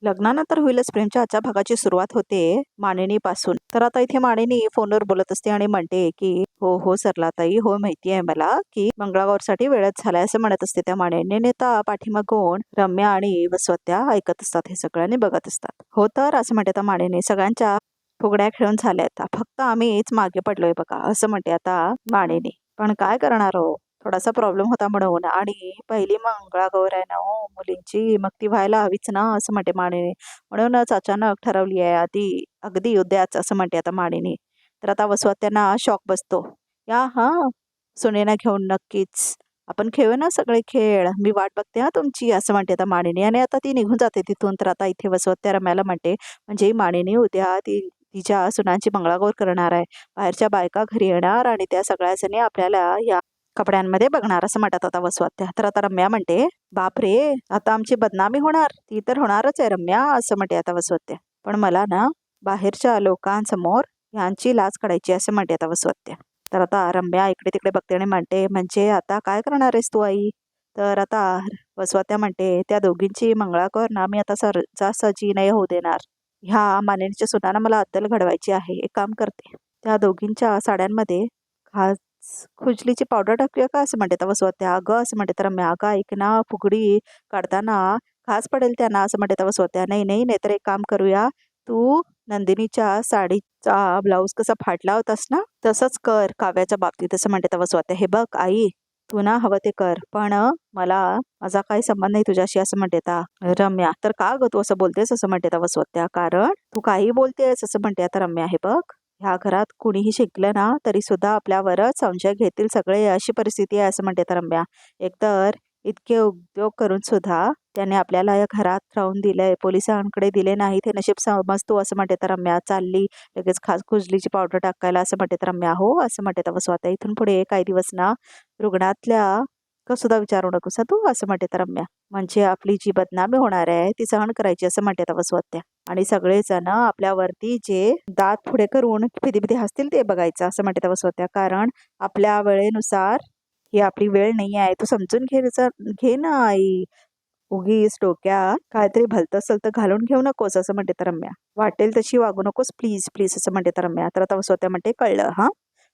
लग्नानंतर होईलच प्रेमच्या आजच्या भागाची सुरुवात होते मानिनीपासून. तर आता इथे मानिनी फोनवर बोलत असते आणि म्हणते की हो हो सरलाताई, हो माहिती आहे मला की मंगळागौरसाठी वेळच झालाय असं म्हणत असते त्या मानिनीने. तर पाठीमागून रम्या आणि वसवत्या ऐकत असतात हे सगळ्यांनी बघत असतात. हो तर असं म्हणते आता मानिनी, सगळ्यांच्या फुगड्या खेळून झाल्यात, फक्त आम्हीच मागे पडलोय बघा असं म्हणते आता मानिनी. पण काय करणार हो, थोडासा प्रॉब्लेम होता म्हणून, आणि पहिली मंगळागौर आहे ना हो मुलींची, मग ती व्हायला हवीच ना असं म्हणते मानिनी. म्हणूनच अचानक ठरवली आहे आधी अगदी उद्याच असं म्हणते आता मानिनी. तर आता वसवत त्यांना शॉक बसतो. या हा सुनेना घेऊन नक्कीच आपण खेळू ना सगळे खेळ, मी वाट बघते हा तुमची असं म्हणते आता मानिनी. आणि आता ती निघून जाते तिथून. तर आता इथे वसवत त्या रम्याला म्हणते, म्हणजे मानिनी उद्या ती तिच्या सुनांची मंगळागौर करणार आहे, बाहेरच्या बायका घरी येणार आणि त्या सगळ्या जणी आपल्याला या कपड्यांमध्ये बघणार असं म्हणतात आता वसवत्या. तर आता रम्या म्हणते, बापरे आता आमची बदनामी होणार. ती तर होणारच आहे रम्या असं म्हणते आता वसवत्या. पण मला ना बाहेरच्या लोकांसमोर यांची लाज काढायची असं म्हणते आता वसवत्या. तर आता रम्या इकडे तिकडे बघते आणि म्हणते, म्हणजे आता काय करणार आहेस तू आई? तर आता वसवत्या म्हणते, त्या दोघींची मंगळागौर ना मी आता सहजासहजी नाही होऊ देणार. ह्या मानिनीच्या सुनांना मला अद्दल घडवायची आहे. एक काम करते, त्या दोघींच्या साड्यांमध्ये खास खुजलीची पावडर टाकूया का असं म्हणते तेव्हा स्वतः. अगं असं म्हणते तर रम्या, अगं ऐक ना, फुगडी काढताना खास पडेल त्यांना असं म्हणते तेव्हा स्वतः. नाही नाही नाही, तर एक काम करूया, तू नंदिनीच्या साडीचा ब्लाऊज कसा फाटला होतास ना तसंच कर काव्याच्या बाबतीत असं म्हणते तेव्हा स्वतः. हे बघ आई, तू ना हवं ते कर, पण मला माझा काही संबंध नाही तुझ्याशी असं म्हणते आता रम्या. तर का ग तू असं बोलतेस असं म्हणते तेव्हा स्वतः. कारण तू काही बोलतेस असं म्हणते आता रम्या. हे बघ, ह्या घरात कुणीही शिकलं ना तरी सुद्धा आपल्यावरच संशय घेतील सगळे, अशी परिस्थिती आहे असं म्हणते तर रम्या. एकतर इतके उद्योग करून सुद्धा त्याने आपल्याला या घरात राहून दिलंय, पोलिसांकडे दिले नाही, ते नशीब समजतो असं म्हणते तर रम्या. चालली लगेच खास खुजलीची पावडर टाकायला असं म्हणते तर रम्या. हो असं म्हणते तेव्हा स्वतः. इथून पुढे काही दिवस ना रुग्णातल्या का सुद्धा विचारू नकोस तू असं म्हणते तर रम्या. म्हणजे आपली जी बदनामी होणार आहे ती सहन करायची असं म्हणते तेव्हा स्वतः. आणि सगळेजण आपल्यावरती जे दात पुढे करून फिदी फिदी हसतील ते बघायचं असं म्हणते तेव्हा स्वतः. कारण आपल्या वेळेनुसार ही आपली वेळ नाही आहे, तू समजून घे ना आई. उगीच डोक्यात काहीतरी भलतं सलतं घालून घेऊ नकोस असं म्हणते तर रम्या. वाटेल तशी वागू नकोस प्लीज प्लीज असं म्हणते तर रम्या. तर आता स्वतः म्हणते, कळलं हा,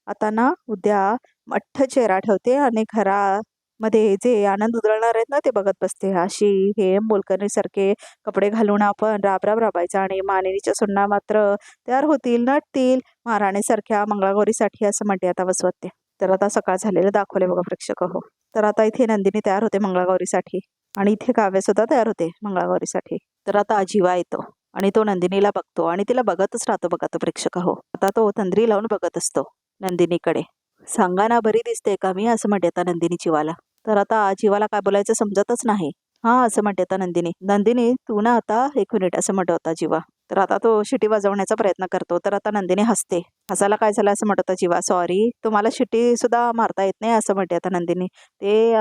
आता ना उद्या मठ्ठ चेहरा ठेवते आणि घरामध्ये जे आनंद उधळणार आहेत ना ते बघत बसते. अशी हे मोलकरणीसारखे कपडे घालून आपण राब राब राबायचा आणि मानिनीच्या सुना मात्र तयार होतील, नटतील महाराणीसारख्या मंगळागौरीसाठी असं म्हणते आता वसवत्ते. तर आता सकाळ झालेलं दाखवले बघा प्रेक्षक हो. तर आता इथे नंदिनी तयार होते मंगळागौरीसाठी आणि इथे काव्य सुद्धा तयार होते मंगळागौरीसाठी. तर आता जीवा येतो आणि तो नंदिनीला बघतो आणि तिला बघतच राहतो बघा तो प्रेक्षक हो. आता तो तंद्री लावून बघत असतो नंदिनीकडे. सांगा ना, बरी दिसते का मी असं म्हणते आता नंदिनी जीवाला. तर आता जीवाला काय बोलायचं समजतच नाही. हा असं म्हणते आता नंदिनी. नंदिनी तू ना आता एक मिनिट असं म्हणतो आता जीवा. तर आता तो शिटी वाजवण्याचा प्रयत्न करतो. तर आता नंदिनी हसते. हसायला काय झालं असं म्हणत होता जीवा. सॉरी, तुम्हाला शिटी सुद्धा मारता येत नाही असं म्हणते आता नंदिनी. ते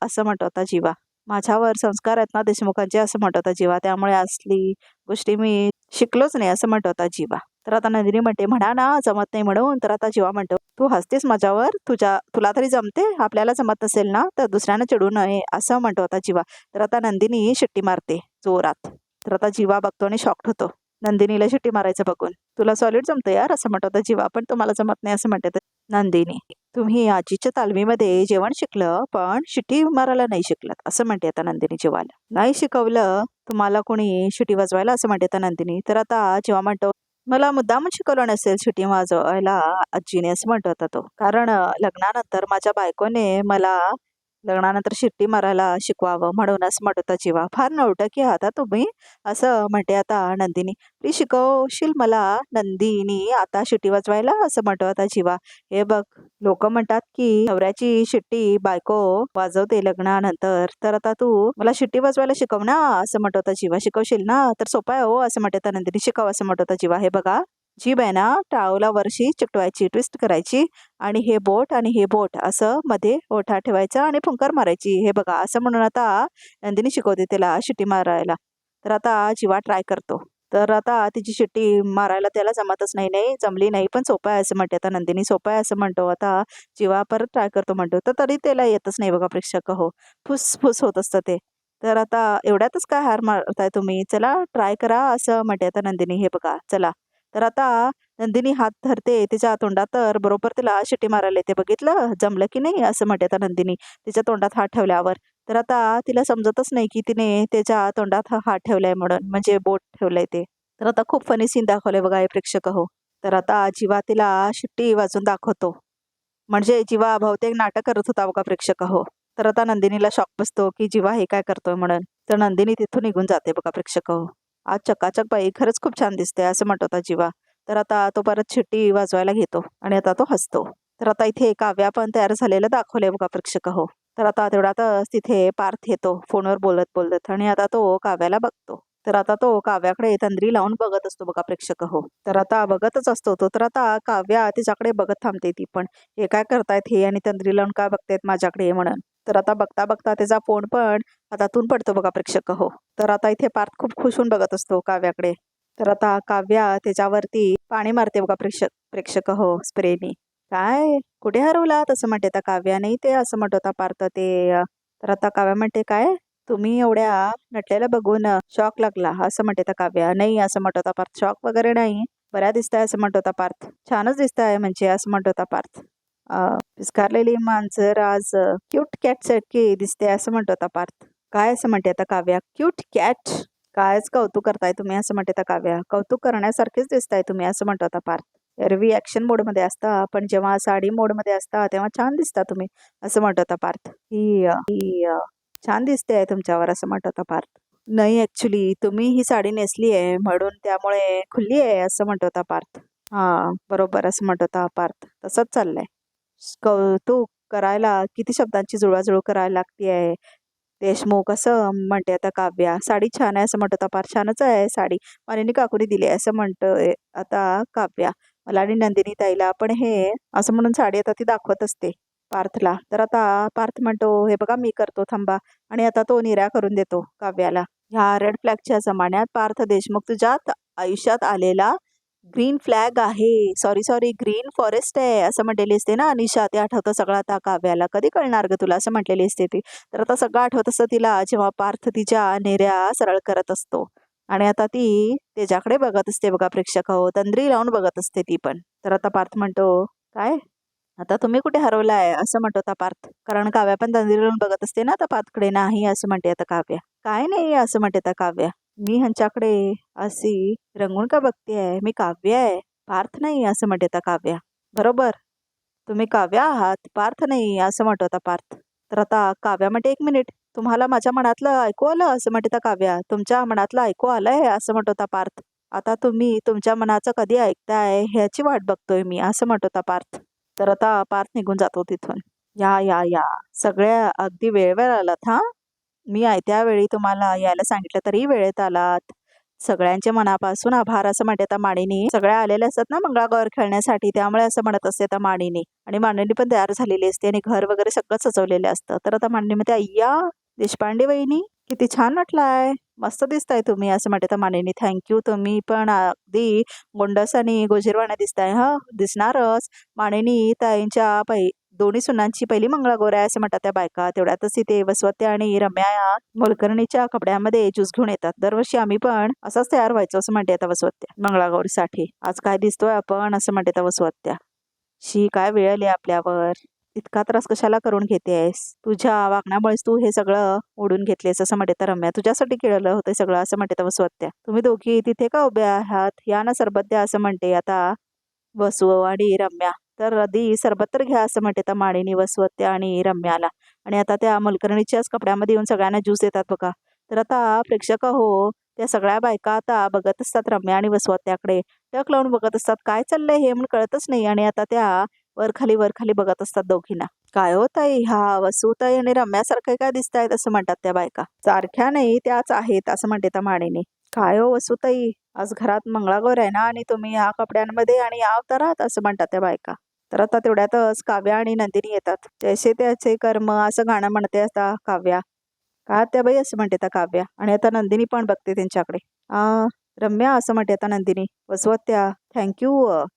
असं म्हणतो आता जीवा. माझ्यावर संस्कार आहेत ना देशमुखांचे असं म्हणत होता जीवा, त्यामुळे असली गोष्टी मी शिकलोच नाही असं म्हणत होता जीवा. तर आता नंदिनी म्हणते, म्हणा ना जमत नाही म्हणून. तर आता जीवा म्हणतो, तू हसतेस माझ्यावर, तुला तरी जमते, आपल्याला जमत नसेल ना तर दुसऱ्यानं चिडू नये असं म्हणतो होता जीवा. तर आता नंदिनी शिट्टी मारते जोरात. तर आता जीवा बघतो आणि शॉक्ड होतो नंदिनीला शिट्टी मारायचं बघून. तुला सॉलिड जमतं यार असं म्हणत होता जीवा, पण तुम्हाला जमत नाही असं म्हणते नंदिनी. तुम्ही आजीच्या तालमीमध्ये जेवण शिकलं पण शिटी मारायला नाही शिकलात असं म्हणते आता नंदिनी जीवाला. नाही शिकवलं तुम्हाला कोणी शिटी वाजवायला असं म्हणते आता नंदिनी. तर आता जीवा म्हणतो, मला मुद्दाम शिकवलं नसेल शिटी वाजवायला आजीने असं म्हणतो होता तो. कारण लग्नानंतर माझ्या बायकोने मला लग्नानंतर शिट्टी मारायला शिकवावं म्हणून असं म्हणत होता जीवा. फार नवटकी आहात तुम्ही असं म्हणते आता नंदिनी. प्लीज शिकवशील मला नंदिनी आता शिटी वाजवायला असं म्हणतो आता जीवा. हे बघ, लोक म्हणतात की नवऱ्याची शिट्टी बायको वाजवते लग्नानंतर, तर आता तू मला शिट्टी वाजवायला शिकव ना असं म्हणत होता जीवा. शिकवशील ना तर सोपा आहे हो असं म्हणते आता नंदिनी. शिकव असं म्हणत होता जीवा. हे बघा, जीभ आहे ना टाळूला वरशी चिकटवायची, ट्विस्ट करायची आणि हे बोट आणि हे बोट असं मध्ये ओठा ठेवायचा आणि फुंकर मारायची. हे बघा असं म्हणून आता नंदिनी शिकवते त्याला शिट्टी मारायला. तर आता जीवा ट्राय करतो. तर आता तिची शिट्टी मारायला त्याला जमतच नाही. नाही जमली नाही, पण सोपं आहे असं म्हणते आता नंदिनी. सोपं आहे असं म्हणतो आता जीवा. परत ट्राय करतो म्हणतो तर तरी त्याला येतच नाही बघा प्रेक्षक हो. फुस फुस होत असतं ते. तर आता एवढ्यातच काय हार मारताय तुम्ही, चला ट्राय करा असं म्हणते आता नंदिनी. हे बघा चला. तर आता नंदिनी हात धरते तिच्या तोंडात, तर बरोबर तिला शिटी मारायला येते. बघितलं जमलं की नाही असं म्हणते आता नंदिनी तिच्या तोंडात हात ठेवल्यावर. तर आता तिला समजतच नाही की तिने त्याच्या तोंडात हात ठेवलाय म्हणून, म्हणजे बोट ठेवलंय ते. तर आता खूप फनी सीन दाखवले बघा हे प्रेक्षक हो. तर आता जीवा तिला शिट्टी वाजून दाखवतो. म्हणजे जीवा बहुतेक नाटक करत होता बघा प्रेक्षक हो. तर आता नंदिनीला शॉक बसतो की जीवा हे काय करतोय म्हणून. तर नंदिनी तिथून निघून जाते बघा प्रेक्षक हो. आज चकाचक बाई खरंच खूप छान दिसते असं म्हणत होता जीवा. तर आता तो परत शिट्टी वाजवायला घेतो आणि आता तो हसतो. तर आता इथे काव्या पण तयार झालेलं दाखवलंय बघा प्रेक्षक हो. तर आता तेवढ्यातच तिथे पार्थ येतो फोनवर बोलत बोलत आणि आता तो काव्याला बघतो. तर आता तो काव्याकडे तंद्री लावून बघत असतो बघा प्रेक्षक हो. तर आता बघतच असतो तो. तर आता काव्या तिच्याकडे बघत थांबते ती पण. हे काय करतायत हे आणि तंद्री लावून काय बघतायत माझ्याकडे म्हणून. तर आता बघता बघता त्याचा फोन पण हातातून पडतो बघा प्रेक्षक हो. तर आता इथे पार्थ खूप खुश होऊन बघत असतो काव्याकडे. तर आता काव्या त्याच्यावरती पाणी मारते बघा प्रेक्षक प्रेक्षक हो स्प्रेनी. काय कुठे हरवलात असं म्हणते आता काव्या. नाही ते असं म्हणत होता पार्थ ते तर आता काव्या म्हणते काय तुम्ही एवढ्या नटलेल्या बघून शॉक लागला असं म्हणते आता काव्या. नाही असं म्हणत होता पार्थ. शॉक वगैरे नाही, बऱ्या दिसताय असं म्हणत होता पार्थ. छानच दिसताय म्हणजे असं म्हणत होता पार्थ. पिस्कारलेली मांजर आज क्यूट कॅट सारखी दिसते असं म्हणत होता पार्थ. काय असं म्हणते आता काव्या. क्यूट कॅट कायच कौतुक करताय तुम्ही असं म्हणते आता काव्या. कौतुक करण्यासारखेच दिसताय तुम्ही असं म्हणत होता पार्थ. एरवी ऍक्शन मोडमध्ये असता पण जेव्हा साडी मोडमध्ये असता तेव्हा छान दिसता तुम्ही असं म्हणत होता पार्थ. ही छान दिसते आहे तुमच्यावर असं म्हणत होता पार्थ. नाही ऍक्च्युली तुम्ही ही साडी नेसली आहे म्हणून त्यामुळे खुल्ली आहे असं म्हणत होता पार्थ. हा बरोबर असं म्हणत होता पार्थ. तसंच चाललंय. कौतुक करायला किती शब्दांची जुळवाजुळव करायला लागती आहे. देशमुख असं म्हणते आता काव्या. साडी छान आहे असं म्हणत होता पार्थ. छानच आहे साडी, मानिनी काकूने दिली आहे असं म्हणतोय आता काव्या. मला आणि नंदिनी ताईला पण हे असं म्हणून साडी आता ती दाखवत असते पार्थला. तर आता पार्थ म्हणतो हे बघा मी करतो थांबा, आणि आता तो निर्या करून देतो काव्याला. ह्या रेड फ्लॅगच्या जमान्यात पार्थ देशमुख तुझ्या आयुष्यात आलेला ग्रीन फ्लॅग आहे. सॉरी ग्रीन फॉरेस्ट आहे असं म्हटलेली असते ना अनिशा. ते आठवतं सगळं आता काव्याला. कधी कळणार ग तुला असं म्हटलेली असते ती. तर आता सगळं आठवत असतं तिला जेव्हा पार्थ तिच्या नेऱ्या सरळ करत असतो आणि आता ती त्याच्याकडे बघत असते बघा प्रेक्षक हो. तंद्री लावून बघत असते ती पण. तर आता पार्थ म्हणतो काय आता तुम्ही कुठे हरवलाय असं म्हणत होता पार्थ. कारण काव्या पण तंद्री लावून बघत असते ना आता पार्थकडे. नाही असं म्हणते आता काव्या. काय नाही असं म्हणते आता काव्या. मी ह्यांच्याकडे अशी रंगून का बघतेय, मी काव्य आहे पार्थ नाही असं म्हणते आता काव्या. बरोबर तुम्ही काव्या आहात पार्थ नाही असं म्हणत होता पार्थ. तर आता काव्या म्हणते एक मिनिट तुम्हाला माझ्या मनातलं ऐकू आलं असं म्हणते आता काव्या. तुमच्या मनातलं ऐकू आलंय असं म्हणत होता पार्थ. आता तुम्ही तुमच्या मनाचं कधी ऐकताय ह्याची वाट बघतोय मी असं म्हणत होता पार्थ. तर आता पार्थ निघून जातो तिथून. या सगळ्या अगदी वेळेवर आलात हा. मी आयत्या वेळी तुम्हाला यायला सांगितलं तरी वेळेत आलात. सगळ्यांचे मनापासून आभार असं म्हणते आता मानिनी. सगळ्या आलेल्या असतात ना मंगळागौर खेळण्यासाठी, त्यामुळे असं म्हणत असते आता मानिनी. आणि मानिनी पण तयार झालेली असते आणि घर वगैरे सगळं सजवलेलं असतं. तर आता मानिनी म्हणते अय्या देशपांडे वहिनी किती छान नटलाय, मस्त दिसताय तुम्ही असं म्हणते आता मानिनी. थँक्यू, तुम्ही पण अगदी गोंडस आणि गोजीरवाण्या दिसताय. हा दिसणारच. मानिनी ताईंच्या दोन्ही सुनांची पहिली मंगळागौर आहे असं म्हणतात त्या बायका. तेवढ्यातच इथे वसवत्या आणि रम्या या मोलकरणीच्या कपड्यामध्ये ज्यूस घेऊन येतात. दरवर्षी आम्ही पण असंच तयार व्हायचो असं म्हणते आता वसवत्या मंगळागौरीसाठी. आज काय दिसतोय आपण असं म्हणते आता वसवत्या. शी काय वेळ आली आपल्यावर, इतका त्रास कशाला करून घेतेस, तुझ्या वागण्यामुळेच तू हे सगळं ओढून घेतलेस असं म्हणते तर रम्या. तुझ्यासाठी केलेलं होतं सगळं असं म्हणते तर वसवत्या. तुम्ही दोघी तिथे का उभ्या आहात, या ना सरबत द्या असं म्हणते आता वसू आणि रम्या. तर आधी सरबत तर घ्या असं म्हणते तर माळीनी वसवत्या आणि रम्याला. आणि आता त्या मोलकरणीच्याच कपड्यामध्ये येऊन सगळ्यांना ज्यूस देतात बघा. तर आता प्रेक्षक हो त्या सगळ्या बायका आता बघत असतात रम्या आणि वसवत्याकडे. टक लावून बघत असतात काय चाललंय हे म्हणून कळतच नाही. आणि आता त्या वर खाली बघत असतात दोघींना. काय होत आहे ह्या वसूताई आणि रम्यासारखं काय दिसतायत असं म्हणतात त्या बायका. सारख्या नाही त्याच आहेत असं म्हणते त्या माळीने. काय हो वसूताई आज घरात मंगळागौर आहे ना आणि तुम्ही या कपड्यांमध्ये आणि या अवतारात असं म्हणतात त्या बायका. तर आता तेवढ्यातच काव्या आणि नंदिनी येतात. जैसे त्याचे कर्म असं गाणं म्हणते आता काव्या. का त्या बाई असं म्हणते आता काव्या. आणि आता नंदिनी पण बघते त्यांच्याकडे. रम्या असं म्हणते आता नंदिनी. वसवत्या थँक्यू.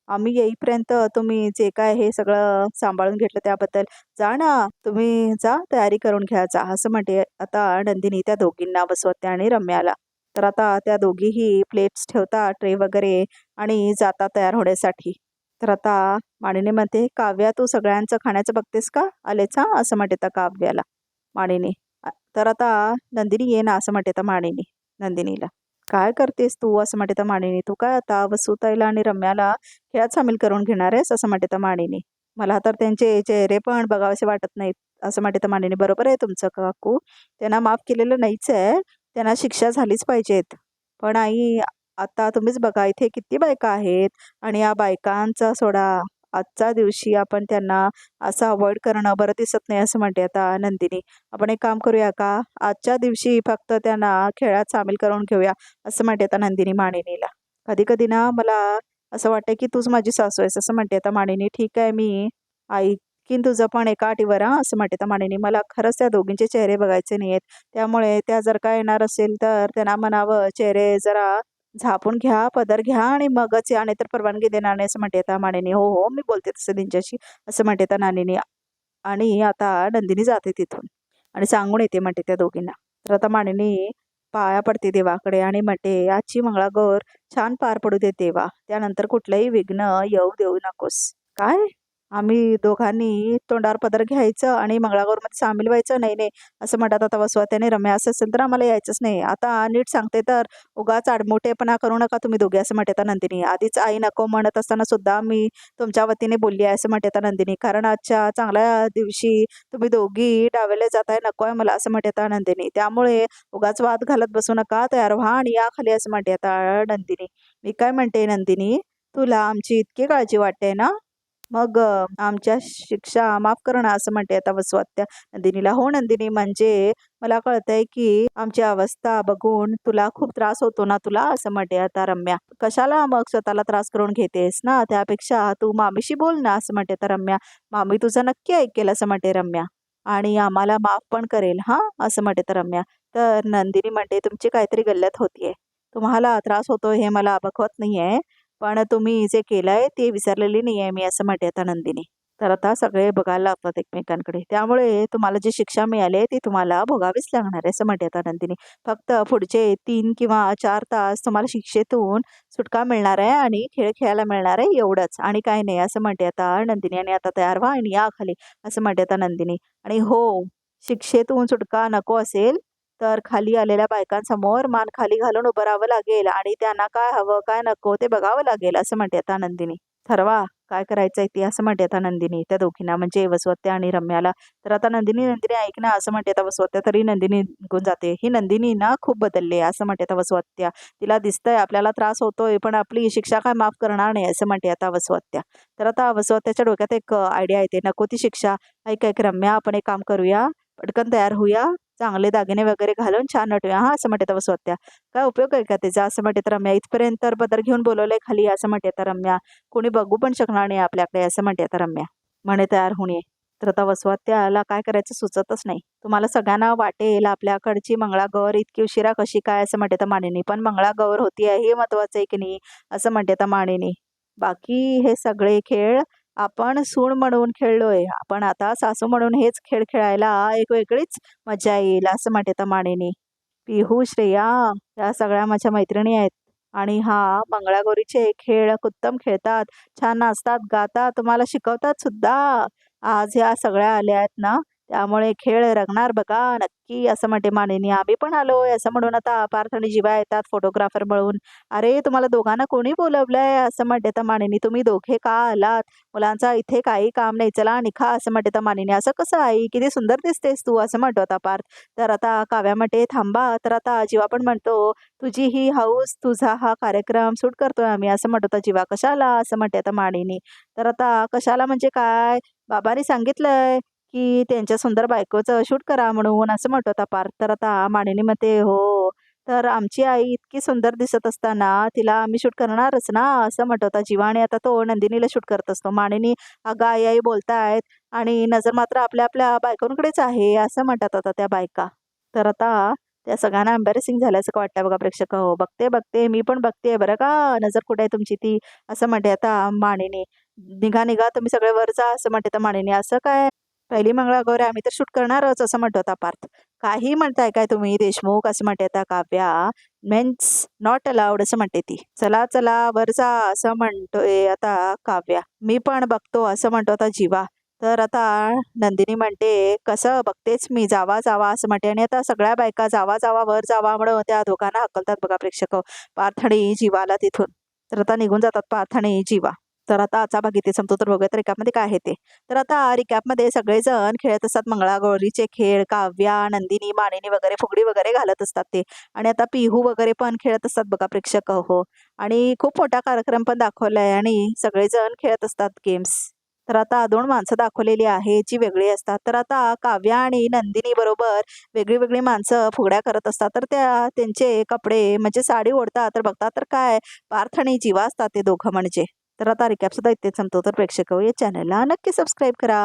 आम्ही येईपर्यंत तुम्ही जे काय हे सगळं सांभाळून घेतलं त्याबद्दल. जा ना, तुम्ही जा तयारी करून घ्या जा, असं म्हणते आता नंदिनी त्या दोघींना, वसवत्या आणि रम्याला. तर आता त्या दोघीही प्लेट्स ठेवतात, ट्रे वगैरे आणि जातात तयार होण्यासाठी. तर आता मानिनी म्हणते, "काव्या तू सगळ्यांचं खाण्याचं बघतेस का? आलेच हां," असं म्हणते त्या काव्याला मानिनी. तर आता नंदिनी ये ना, असं म्हणते त्या मानिनी नंदिनीला. "काय करतेस तू?" असं म्हणते त्या मानिनी. "तू काय आता वसुताईला आणि रम्याला खेळात सामील करून घेणार आहेस?" असं म्हणते त्या मानिनी. "मला तर त्यांचे चेहरे पण बघावेसे वाटत नाहीत." असं म्हणते त्या मानिनी. "बरोबर आहे तुमचं काकू. त्यांना माफ केलेलं नाहीच आहे. त्यांना शिक्षा झालीच पाहिजेत. पण आई, आता तुम्हीच बघा इथे किती बायका आहेत आणि या बायकांचा सोडा. आजच्या दिवशी आपण त्यांना असं अव्हॉइड करणं बरं दिसत नाही." असं म्हणते आता नंदिनी. "आपण एक काम करूया का? आजच्या दिवशी फक्त त्यांना खेळात सामील करून घेऊया." असं म्हणते आता नंदिनी मानिनीला. "कधी-कधी ना मला असं वाटतं की तूच माझी सासू आहेस." असं म्हणते आता मानिनी. "ठीक आहे, मी ऐकीन तुझं, पण एका अटीवर हां." असं म्हणते आता मानिनी. "मला खरंच त्या दोघींचे चेहरे बघायचे नाहीयेत. त्यामुळे त्या जर का येणार असेल तर त्यांना म्हणावं, चेहरे जरा झापून घ्या, पदर घ्या आणि मगच या, नाहीतर परवानगी देणार नाही." असं म्हणते आता मानिनी. "हो, हो, मी बोलते तसं त्यांच्याशी." असं म्हणते आता नानिनी. आणि आता नंदिनी जाते तिथून आणि सांगून येते म्हणते त्या दोघींना. तर आता मानिनी पाया पडते देवाकडे आणि म्हणते, "आजची मंगळागौर छान पार पडू दे देवा. त्यानंतर कुठलंही विघ्न येऊ देऊ नकोस." "काय? आम्ही दोघांनी तोंडावर पदर घ्यायचं आणि मंगळागौरमध्ये सामील व्हायचं? नाही, नाही." असं म्हणतात आता वसुवती आणि रम्या. "असं असेल तर आम्हाला यायचंच नाही. आता नीट सांगते तर उगाच आडमुठेपणा करू नका तुम्ही दोघे." असं म्हणते आता नंदिनी. "आधीच आई नको म्हणत असताना सुद्धा मी तुमच्या वतीने बोलली आहे." असं म्हणते आता नंदिनी. "कारण आजच्या चांगल्या दिवशी तुम्ही दोघी डावेले जाताय, नको आहे मला." असं म्हणते आता नंदिनी. "त्यामुळे उगाच वाद घालत बसू नका. तयार व्हा आणि या खाली." असं म्हणते आता नंदिनी. "मी काय म्हणते नंदिनी, तुला आमची इतकी काळजी वाटते ना? मग आमच्या शिक्षा माफ कर ना." असं म्हणते आता वसुहत्या नंदिनीला. "हो नंदिनी, म्हणजे मला कळतंय की आमची अवस्था बघून तुला खूप त्रास होतो ना तुला." असं म्हणते आता रम्या. "कशाला मग स्वतःला त्रास करून घेतेस ना? त्यापेक्षा तू मामीशी बोल ना." असं म्हणते आता रम्या. "मामी तुझं नक्की ऐकेल." असं म्हणते रम्या. "आणि आम्हाला माफ पण करेल हां." असं म्हणते तर रम्या. तर नंदिनी म्हणते, "तुमची काहीतरी गल्लत होतीये. तुम्हाला त्रास होतो हे मला बघवत नाहीये. पण तुम्ही जे केलंय ते विसरलेली नाहीये मी." असं म्हणते आता नंदिनी. तर आता सगळे बघायला लागतात एकमेकांकडे. "त्यामुळे तुम्हाला जी शिक्षा मिळाली आहे ती तुम्हाला भोगावीच लागणार आहे." असं म्हणते आता नंदिनी. "फक्त पुढचे 3 किंवा 4 तास तुम्हाला शिक्षेतून सुटका मिळणार आहे आणि खेळ खेळायला मिळणार आहे, एवढंच आणि काही नाही." असं म्हणते आता नंदिनी. "आणि आता तयार व्हा आणि या खाली." असं म्हणते आता नंदिनी. "आणि हो, शिक्षेतून सुटका नको असेल तर खाली आलेल्या बायकांसमोर मान खाली घालून उभं राहावं लागेल आणि त्यांना काय हवं काय नको ते बघावं लागेल." असं म्हणते आता नंदिनी. "ठरवा काय करायचंय ते." असं म्हणते आता नंदिनी त्या दोघींना, म्हणजे वसुहत्या आणि रम्याला. तर आता नंदिनी नंदिनी ऐक ना, असं म्हणते आता वसुहत्या. तरी नंदिनी निघून जाते. "ही नंदिनी ना खूप बदलली आहे." असं म्हणते आता वसुहत्या. "तिला दिसतंय आपल्याला त्रास होतोय, पण आपली शिक्षा काय माफ करणार नाही." असं म्हणते आता वसुहत्या. तर आता वसुहत्याच्या डोक्यात एक आयडिया येते. "नको ती शिक्षा. ऐक ऐक रम्या, आपण एक काम करूया, पटकन तयार होऊया, चांगले दागिने वगैरे घालून छान नटूया हां." असं म्हणते आता वसुहत्या. "काय उपयोग आहे का त्याचा?" असं म्हणते तर रम्या. "इथपर्यंत तर पदर घेऊन बोलवलंय खाली." असं म्हणते आता रम्या. "कोणी बघू पण शकणार नाही आपल्याकडे." असं म्हणते आता रम्या. म्हणे तयार होऊन ये. तर आता वसुहत्याला काय करायचं सुचतच नाही. "तुम्हाला सगळ्यांना वाटेल आपल्याकडची मंगळागौर इतकी उशिरा कशी काय?" असं म्हणते आता मानिनी. "पण मंगळागौर होतीये हे महत्वाचं आहे की नाही?" असं म्हणते आता मानिनी. "बाकी हे सगळे खेळ आपण सून म्हणून खेळलोय. आपण आता सासू म्हणून हेच खेळ खेळायला एक वेगळीच मजा येईल." असं म्हणते आता मानिनी. "पिहू, श्रेया या सगळ्या माझ्या मैत्रिणी आहेत आणि हा मंगळागौरीचे खेळ उत्तम खेळतात, छान नाचतात, गातात, तुम्हाला शिकवतात सुद्धा. आज ह्या सगळ्या आल्या आहेत ना, त्यामुळे खेळ रंगणार बघा नक्की." असं म्हणते मानिनी. "आम्ही पण आलोय." असं म्हणून आता पार्थ आणि जीवा येतात फोटोग्राफर म्हणून. "अरे तुम्हाला दोघांना कोणी बोलवलंय?" असं म्हणते तर मानिनी. "तुम्ही दोघे का आलात? मुलांचा इथे काही काम नाही, चला निघा." असं म्हणते तर मानिनी. "असं कसं आई, किती सुंदर दिसतेस तू." असं म्हणतो आता पार्थ. तर आता काव्या म्हणते, "थांबा." तर आता जीवा पण म्हणतो, "तुझी ही हौस, तुझा हा कार्यक्रम शूट करतोय आम्ही." असं म्हणतो आता जीवा. "कशाला?" असं म्हणते आता मानिनी. तर आता कशाला म्हणजे काय, बाबांनी सांगितलंय की त्यांच्या सुंदर बायकोचं शूट करा म्हणून. असं म्हणतो आता पार्थ. तर आता मानिनी म्हणते, "हो, तर आमची आई इतकी सुंदर दिसत असताना तिला आम्ही शूट करणारच ना." असं म्हणतो आता जीवा. आणि आता तो नंदिनीला शूट करत असतो. मानिनी, "अगं आई आई बोलतायत आणि नजर मात्र आपल्या आपल्या बायकोंकडेच आहे." असं म्हणतात आता त्या बायका. तर आता त्या सगळ्यांना एम्बॅरेसिंग झाल्यासारखं वाटतं बघा प्रेक्षक हो. बघते बघते मी पण बघते बरं का, नजर कुठे आहे तुमची ती, असं म्हणते आता मानेने. निघा निघा तुम्ही सगळे वर जा, असं म्हणते तर मानेने. असं काय, पहिली मंगळागौर आहे, आम्ही तर शूट करणारच, असं म्हणतो आता पार्थ. काही म्हणताय काय तुम्ही देशमुख, असं म्हणते आता काव्या. मीन्स नॉट अलाउड असं म्हणते ती. चला चला वर जा, असं म्हणतोय आता काव्या. मी पण बघतो, असं म्हणतो आता जीवा. तर आता नंदिनी म्हणते कसं बघतेच मी, जावा जावा असं म्हणते. आणि आता सगळ्या बायका जावा जावा वर जावा म्हणून त्या दोघांना हकलतात बघा प्रेक्षक, पार्थ आणि जीवाला तिथून. तर आता निघून जातात पार्थ आणि जीवा. तर आता आजचा भाग इथे संपतो. तर बघूया तर रिकॅपमध्ये काय आहे ते. तर आता रिकॅपमध्ये सगळेजण खेळत असतात मंगळागौरीचे खेळ. काव्या, नंदिनी, मानिनी वगैरे फुगडी वगैरे घालत असतात ते. आणि आता पिहू वगैरे पण खेळत असतात बघा प्रेक्षक हो. आणि खूप मोठा कार्यक्रम पण दाखवलाय आणि सगळेजण खेळत असतात गेम्स. तर आता दोन माणसं दाखवलेली आहे जी वेगळी असतात. तर आता काव्या आणि नंदिनी बरोबर वेगळी वेगळी माणसं फुगड्या करत असतात. तर त्यांचे कपडे म्हणजे साडी ओढतात, तर बघतात तर काय पार्थ आणि जीवा असतात ते दोघं म्हणजे. तर आता रिकॅप सुद्धा इथेच संपतो. तर प्रेक्षक हो, या चॅनलला नक्की सबस्क्राईब करा.